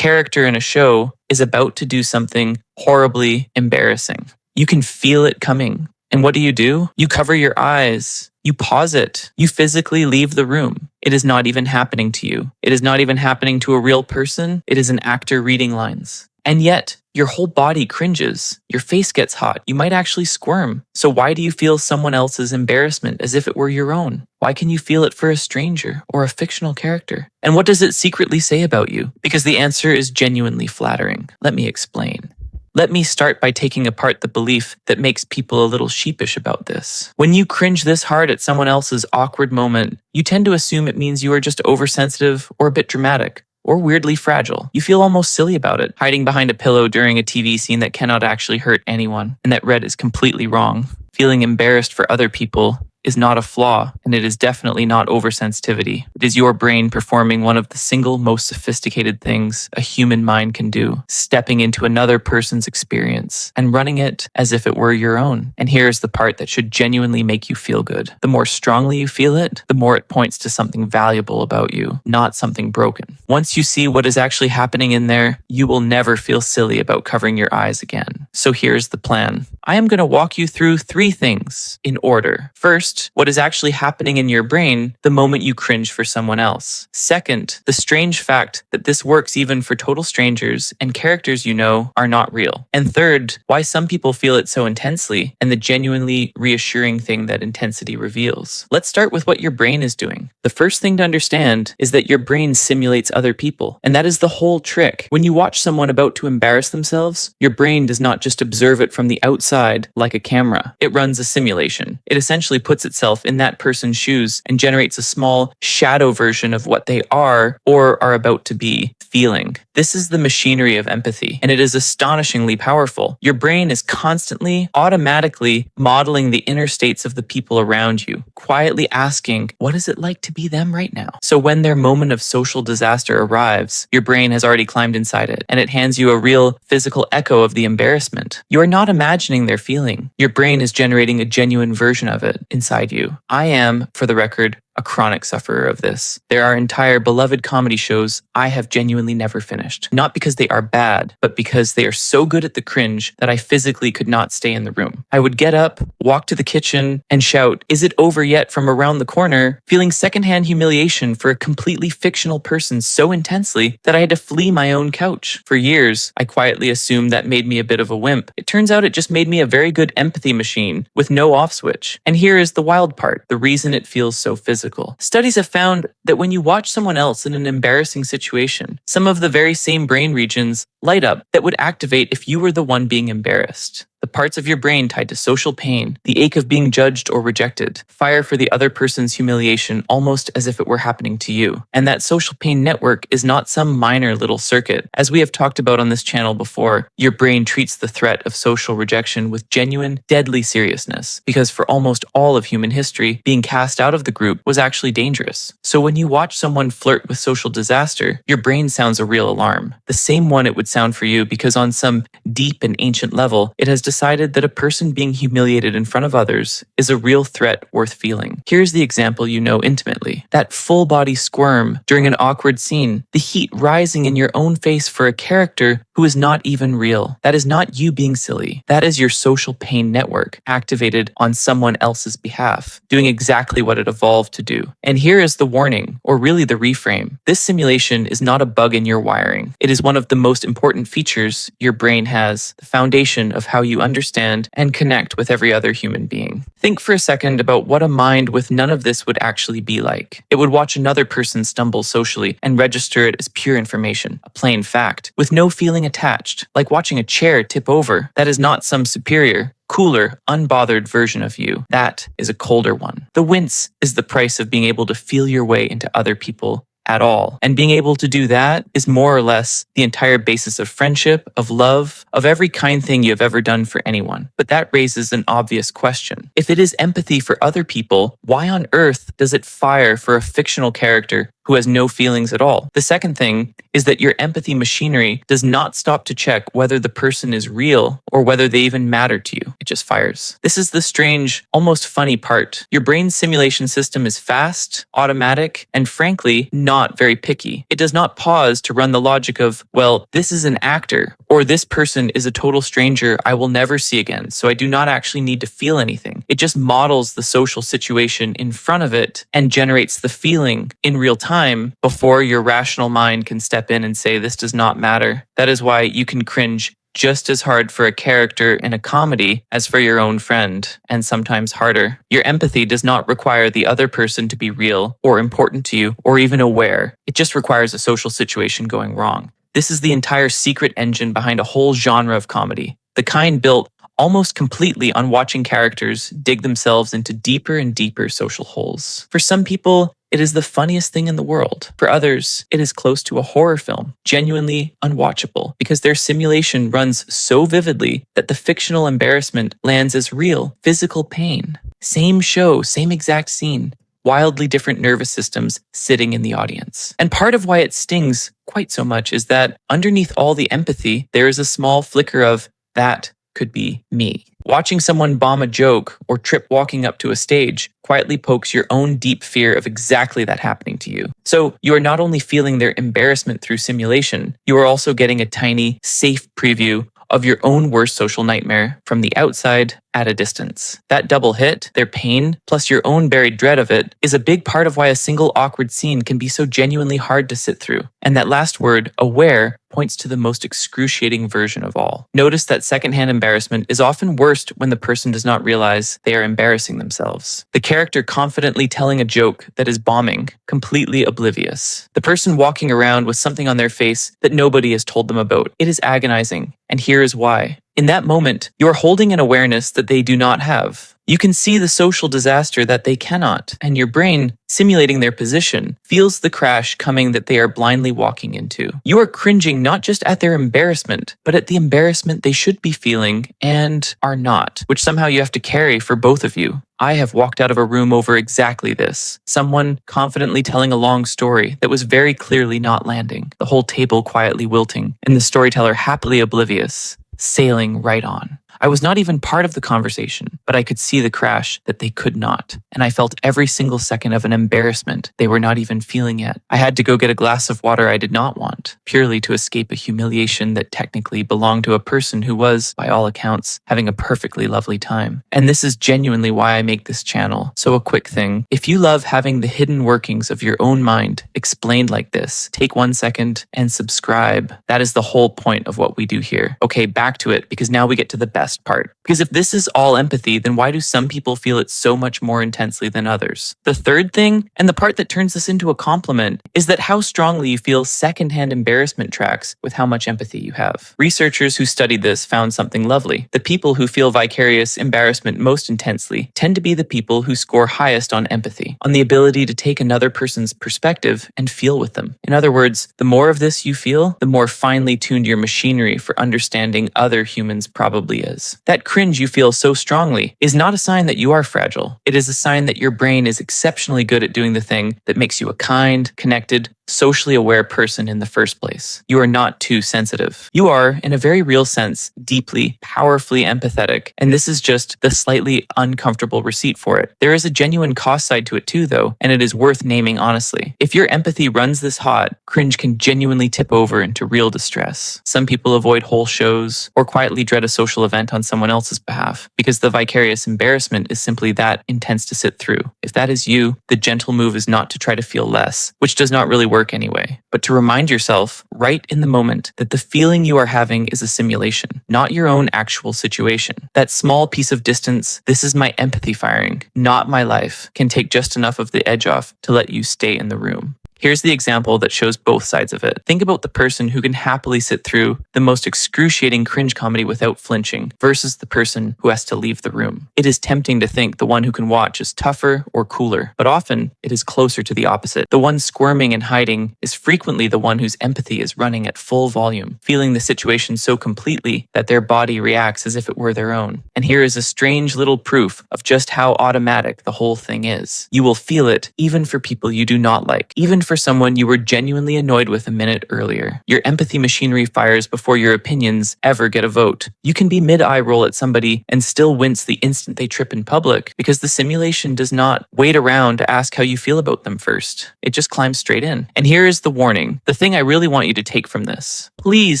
character in a show is about to do something horribly embarrassing. You can feel it coming. And what do? You cover your eyes. You pause it. You physically leave the room. It is not even happening to you. It is not even happening to a real person. It is an actor reading lines. And yet, your whole body cringes. Your face gets hot. You might actually squirm. So why do you feel someone else's embarrassment as if it were your own? Why can you feel it for a stranger or a fictional character? And what does it secretly say about you? Because the answer is genuinely flattering. Let me explain. Let me start by taking apart the belief that makes people a little sheepish about this. When you cringe this hard at someone else's awkward moment, you tend to assume it means you are just oversensitive or a bit dramatic, or weirdly fragile. You feel almost silly about it, hiding behind a pillow during a TV scene that cannot actually hurt anyone, and that red is completely wrong. Feeling embarrassed for other people is not a flaw, and it is definitely not oversensitivity. It is your brain performing one of the single most sophisticated things a human mind can do, stepping into another person's experience and running it as if it were your own. And here's the part that should genuinely make you feel good. The more strongly you feel it, the more it points to something valuable about you, not something broken. Once you see what is actually happening in there, you will never feel silly about covering your eyes again. So here's the plan. I am going to walk you through 3 things in order. First, what is actually happening in your brain the moment you cringe for someone else. Second, the strange fact that this works even for total strangers and characters you know are not real. And third, why some people feel it so intensely and the genuinely reassuring thing that intensity reveals. Let's start with what your brain is doing. The first thing to understand is that your brain simulates other people, and that is the whole trick. When you watch someone about to embarrass themselves, your brain does not just observe it from the outside like a camera. It runs a simulation. It essentially puts itself in that person's shoes and generates a small shadow version of what they are or are about to be feeling. This is the machinery of empathy, and it is astonishingly powerful. Your brain is constantly, automatically modeling the inner states of the people around you, quietly asking, what is it like to be them right now? So when their moment of social disaster arrives, your brain has already climbed inside it, and it hands you a real physical echo of the embarrassment. You are not imagining their feeling. Your brain is generating a genuine version of it inside you. I am, for the record, a chronic sufferer of this. There are entire beloved comedy shows I have genuinely never finished. Not because they are bad, but because they are so good at the cringe that I physically could not stay in the room. I would get up, walk to the kitchen, and shout, "Is it over yet?" from around the corner, feeling secondhand humiliation for a completely fictional person so intensely that I had to flee my own couch. For years, I quietly assumed that made me a bit of a wimp. It turns out it just made me a very good empathy machine with no off switch. And here is the wild part, the reason it feels so physical. Studies have found that when you watch someone else in an embarrassing situation, some of the very same brain regions light up that would activate if you were the one being embarrassed. The parts of your brain tied to social pain, the ache of being judged or rejected, fire for the other person's humiliation almost as if it were happening to you. And that social pain network is not some minor little circuit. As we have talked about on this channel before, your brain treats the threat of social rejection with genuine, deadly seriousness, because for almost all of human history, being cast out of the group was actually dangerous. So when you watch someone flirt with social disaster, your brain sounds a real alarm. The same one it would sound for you because on some deep and ancient level, it has decided that a person being humiliated in front of others is a real threat worth feeling. Here's the example you know intimately. That full body squirm during an awkward scene, the heat rising in your own face for a character who is not even real. That is not you being silly. That is your social pain network activated on someone else's behalf, doing exactly what it evolved to do. And here is the warning, or really the reframe. This simulation is not a bug in your wiring. It is one of the most important features your brain has, the foundation of how you understand and connect with every other human being. Think for a second about what a mind with none of this would actually be like. It would watch another person stumble socially and register it as pure information, a plain fact, with no feeling attached, like watching a chair tip over. That is not some superior, cooler, unbothered version of you. That is a colder one. The wince is the price of being able to feel your way into other people at all. And being able to do that is more or less the entire basis of friendship, of love, of every kind thing you have ever done for anyone. But that raises an obvious question. If it is empathy for other people, why on earth does it fire for a fictional character who who has no feelings at all. The second thing is that your empathy machinery does not stop to check whether the person is real or whether they even matter to you. It just fires. This is the strange, almost funny part. Your brain's simulation system is fast, automatic, and frankly, not very picky. It does not pause to run the logic of, well, this is an actor, or this person is a total stranger I will never see again, so I do not actually need to feel anything. It just models the social situation in front of it and generates the feeling in real time before your rational mind can step in and say, this does not matter. That is why you can cringe just as hard for a character in a comedy as for your own friend, and sometimes harder. Your empathy does not require the other person to be real or important to you or even aware. It just requires a social situation going wrong. This is the entire secret engine behind a whole genre of comedy, the kind built almost completely on watching characters dig themselves into deeper and deeper social holes. For some people, it is the funniest thing in the world. For others, it is close to a horror film, genuinely unwatchable, because their simulation runs so vividly that the fictional embarrassment lands as real, physical pain. Same show, same exact scene, wildly different nervous systems sitting in the audience. And part of why it stings quite so much is that underneath all the empathy, there is a small flicker of, that could be me. Watching someone bomb a joke or trip walking up to a stage quietly pokes your own deep fear of exactly that happening to you. So you are not only feeling their embarrassment through simulation, you are also getting a tiny, safe preview of your own worst social nightmare from the outside at a distance. That double hit, their pain, plus your own buried dread of it, is a big part of why a single awkward scene can be so genuinely hard to sit through. And that last word, aware, points to the most excruciating version of all. Notice that secondhand embarrassment is often worst when the person does not realize they are embarrassing themselves. The character confidently telling a joke that is bombing, completely oblivious. The person walking around with something on their face that nobody has told them about. It is agonizing, and here is why. In that moment, you are holding an awareness that they do not have. You can see the social disaster that they cannot, and your brain, simulating their position, feels the crash coming that they are blindly walking into. You are cringing not just at their embarrassment, but at the embarrassment they should be feeling and are not, which somehow you have to carry for both of you. I have walked out of a room over exactly this. Someone confidently telling a long story that was very clearly not landing, the whole table quietly wilting, and the storyteller happily oblivious, sailing right on. I was not even part of the conversation, but I could see the crash that they could not. And I felt every single second of an embarrassment they were not even feeling yet. I had to go get a glass of water I did not want, purely to escape a humiliation that technically belonged to a person who was, by all accounts, having a perfectly lovely time. And this is genuinely why I make this channel. So a quick thing, if you love having the hidden workings of your own mind explained like this, take 1 second and subscribe. That is the whole point of what we do here. Okay, back to it, because now we get to the best part. Because if this is all empathy, then why do some people feel it so much more intensely than others? The third thing, and the part that turns this into a compliment, is that how strongly you feel secondhand embarrassment tracks with how much empathy you have. Researchers who studied this found something lovely. The people who feel vicarious embarrassment most intensely tend to be the people who score highest on empathy, on the ability to take another person's perspective and feel with them. In other words, the more of this you feel, the more finely tuned your machinery for understanding other humans probably is. That cringe you feel so strongly is not a sign that you are fragile. It is a sign that your brain is exceptionally good at doing the thing that makes you a kind, connected, socially aware person in the first place. You are not too sensitive. You are, in a very real sense, deeply, powerfully empathetic, and this is just the slightly uncomfortable receipt for it. There is a genuine cost side to it too, though, and it is worth naming honestly. If your empathy runs this hot, cringe can genuinely tip over into real distress. Some people avoid whole shows or quietly dread a social event on someone else's behalf because the vicarious embarrassment is simply that intense to sit through. If that is you, the gentle move is not to try to feel less, which does not really work anyway, but to remind yourself right in the moment that the feeling you are having is a simulation, not your own actual situation. That small piece of distance, this is my empathy firing, not my life, can take just enough of the edge off to let you stay in the room. Here's the example that shows both sides of it. Think about the person who can happily sit through the most excruciating cringe comedy without flinching versus the person who has to leave the room. It is tempting to think the one who can watch is tougher or cooler, but often it is closer to the opposite. The one squirming and hiding is frequently the one whose empathy is running at full volume, feeling the situation so completely that their body reacts as if it were their own. And here is a strange little proof of just how automatic the whole thing is. You will feel it even for people you do not like, even for someone you were genuinely annoyed with a minute earlier. Your empathy machinery fires before your opinions ever get a vote. You can be mid-eye roll at somebody and still wince the instant they trip in public because the simulation does not wait around to ask how you feel about them first. It just climbs straight in. And here is the warning, the thing I really want you to take from this. Please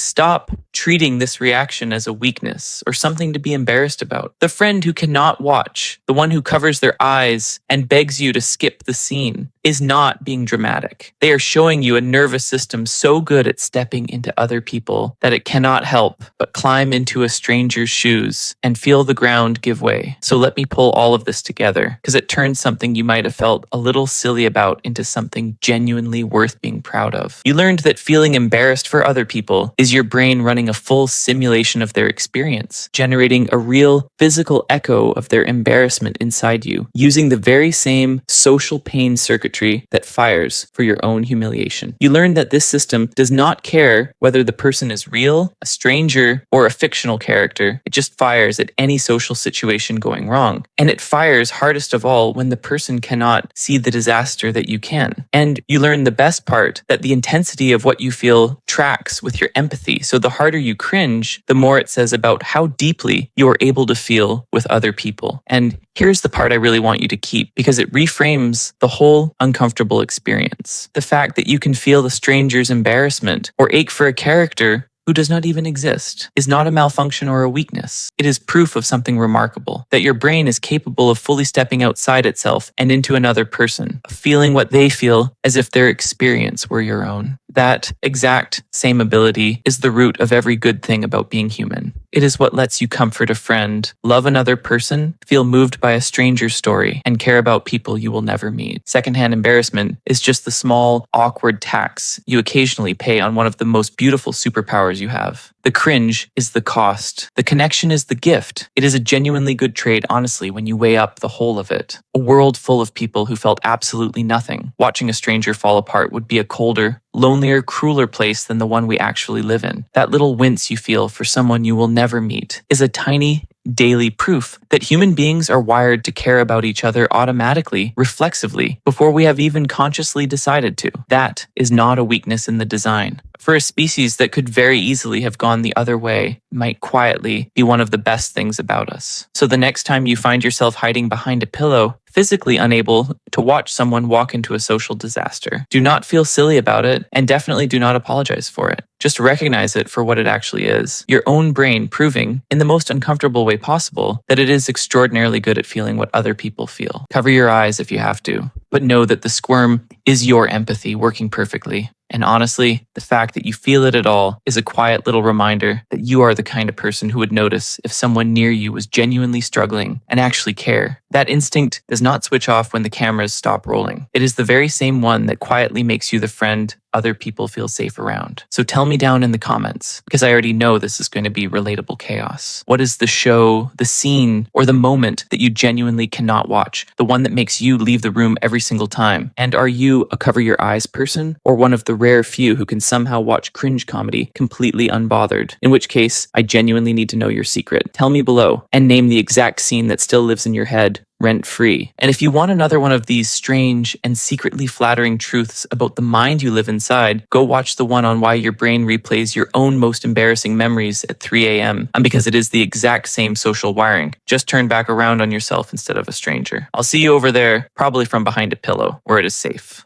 stop treating this reaction as a weakness or something to be embarrassed about. The friend who cannot watch, the one who covers their eyes and begs you to skip the scene, is not being dramatic. They are showing you a nervous system so good at stepping into other people that it cannot help but climb into a stranger's shoes and feel the ground give way. So let me pull all of this together, because it turns something you might have felt a little silly about into something genuinely worth being proud of. You learned that feeling embarrassed for other people is your brain running a full simulation of their experience, generating a real physical echo of their embarrassment inside you, using the very same social pain circuitry that fires for your own humiliation. You learn that this system does not care whether the person is real, a stranger, or a fictional character. It just fires at any social situation going wrong. And it fires hardest of all when the person cannot see the disaster that you can. And you learn the best part, that the intensity of what you feel tracks with your empathy. So the harder you cringe, the more it says about how deeply you are able to feel with other people. And here's the part I really want you to keep, because it reframes the whole uncomfortable experience. The fact that you can feel the stranger's embarrassment or ache for a character who does not even exist is not a malfunction or a weakness. It is proof of something remarkable, that your brain is capable of fully stepping outside itself and into another person, of feeling what they feel as if their experience were your own. That exact same ability is the root of every good thing about being human. It is what lets you comfort a friend, love another person, feel moved by a stranger's story, and care about people you will never meet. Secondhand embarrassment is just the small, awkward tax you occasionally pay on one of the most beautiful superpowers you have. The cringe is the cost. The connection is the gift. It is a genuinely good trade, honestly, when you weigh up the whole of it. A world full of people who felt absolutely nothing. Watching a stranger fall apart would be a colder, lonelier, crueler place than the one we actually live in. That little wince you feel for someone you will never meet is a tiny, daily proof that human beings are wired to care about each other automatically, reflexively, before we have even consciously decided to. That is not a weakness in the design. For a species that could very easily have gone the other way, might quietly be one of the best things about us. So the next time you find yourself hiding behind a pillow, physically unable to watch someone walk into a social disaster, do not feel silly about it, and definitely do not apologize for it. Just recognize it for what it actually is. Your own brain proving, in the most uncomfortable way possible, that it is extraordinarily good at feeling what other people feel. Cover your eyes if you have to, but know that the squirm is your empathy working perfectly. And honestly, the fact that you feel it at all is a quiet little reminder that you are the kind of person who would notice if someone near you was genuinely struggling and actually care. That instinct does not switch off when the cameras stop rolling. It is the very same one that quietly makes you the friend other people feel safe around. So tell me down in the comments, because I already know this is going to be relatable chaos. What is the show, the scene, or the moment that you genuinely cannot watch? The one that makes you leave the room every single time? And are you a cover your eyes person, or one of the rare few who can somehow watch cringe comedy completely unbothered? In which case, I genuinely need to know your secret. Tell me below, and name the exact scene that still lives in your head rent-free. And if you want another one of these strange and secretly flattering truths about the mind you live inside, go watch the one on why your brain replays your own most embarrassing memories at 3 a.m. And because it is the exact same social wiring. Just turn back around on yourself instead of a stranger. I'll see you over there, probably from behind a pillow, where it is safe.